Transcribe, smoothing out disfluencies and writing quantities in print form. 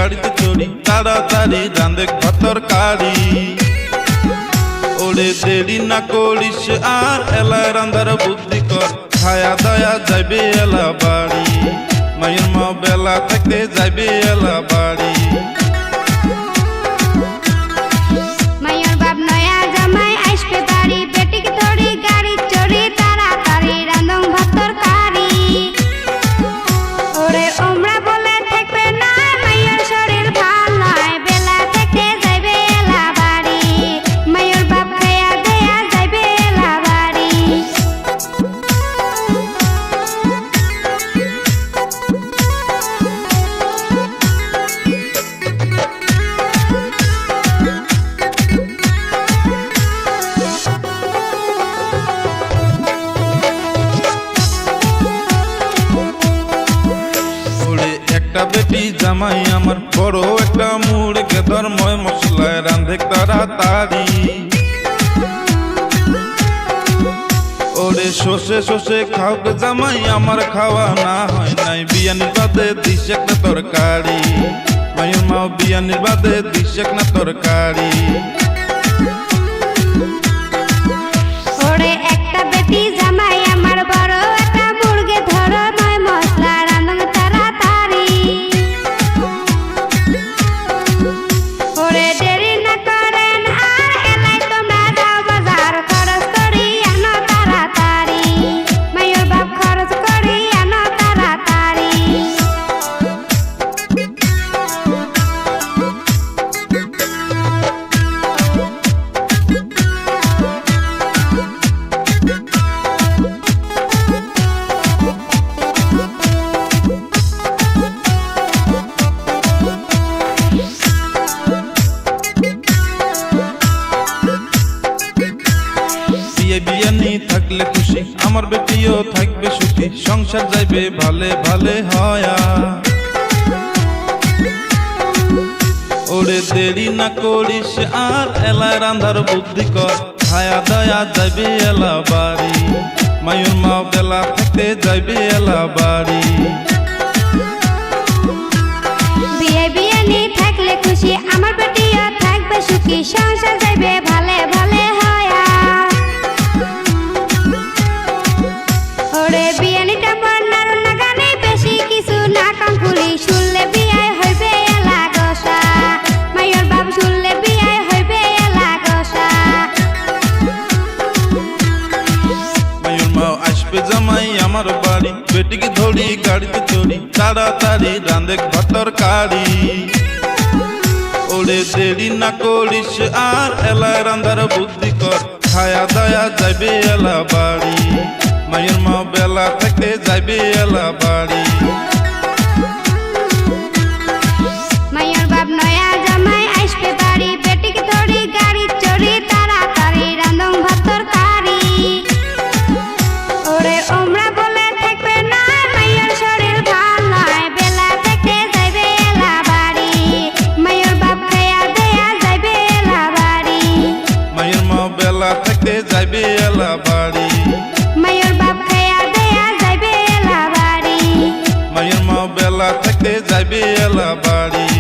গাড়িতে চড়ি তাড়াতাড়ি রাঁধে ভাতর কারি ওরে দেরি না করিস আর এলা রান্ধার বুদ্ধি কর খায়া দায়া যাইবে এলা বাড়ি মায়ের মা বেলা থাকতে যাইবে এলা বাড়ি মায়ের বাপ নয়া জামাই আসবে বাড়ি বেটিকে ধরি গাড়ি চড়ি তাড়াতাড়ি রাঁধং ভাতর কারি ওরে ওমরা বলে থাকবে না মায়ের শরীর ভাল নয় বেলা থাকতে যাইবে এলা বাড়ি মায়ের বাপ খায়া দেয়া যাইবে এলা বাড়ি একটা বেটি জামাই আমার বড় একটা মুড় গেদর ময় মশলায় রাঁধে তাড়াতাড়ি ওরে শোষে শোষে খাও গে জামাই আমার খাওয়া না হয় নাই বিয়ানির বাদে দিস একটা তরকারি মায়ের মাও বিয়ানির বাদে দিস একটা তরকারি ওরে একটা বেটি জামাই আমার বড় একটা মুরগে ধরো নয় মশলা রাঁধং তাড়াতাড়ি ওরে দেরি না করেন আর এলাই তোমরা যাও বাজার খরচ করি আনো তাড়াতাড়ি মায়ের বাপ খরচ করি আনো তাড়াতাড়ি বিয়ানি থাকলে খুশি আমার বেটিও থাকবে সুখী সংসার যাইবে ভালে ভালে হয়া ওরে দেরি না করিস আর এলা রান্ধার বুদ্ধি কর খায়া দয়া যাইবে এলা বাড়ি মায়ের মা বেলা থাকতে যাইবে এলা বাড়ি বিয়ে বিয়ানি থাকলে খুশি আমার বেটিও থাকবে সুখী সংসার যাইবে ভালে ভালে হয়া ওরে বিয়ানিটা বন্যার না গানে বেশি কিছু না কাঙ্কুলি শুনলে বিয়ায় হইবে এলা গোসা মায়ের বাপ শুনলে বিয়ায় হইবে এলা গোসা মায়ের মা আসবে জামাই আমার বাড়ি বেটিকে ধরি গাড়িতে চড়ি তাড়াতাড়ি রাঁধে ভাতর কারি ওরে দেরি না করিস আর এলা রান্ধার বুদ্ধি কর খায়া দায়া যাইবে এলা বাড়ি মায়ের মা বেলা থাকতে যাইবে এলা বাড়ি মায়ের বাপ নয়া জামাই আসবে বাড়ি বেটিকে ধরি গাড়ি চড়ি তাড়াতাড়ি রাঁধং ভাতর কারি ওরে ওমরা বলে থাকবে না মায়ের শরীর ভাল নয় বেলা থাকতে যাইবে এলা বাড়ি মায়ের বাপ খায়া দেয়া যাইবে এলা বাড়ি মায়ের মা বেলা থাকতে যাইবে এলা বাড়ি মায়ের বাপ খায়া দেয়া যাইবে এলা বাড়ি মায়ের মা বেলা থাকতে যাইবে এলা বাড়ি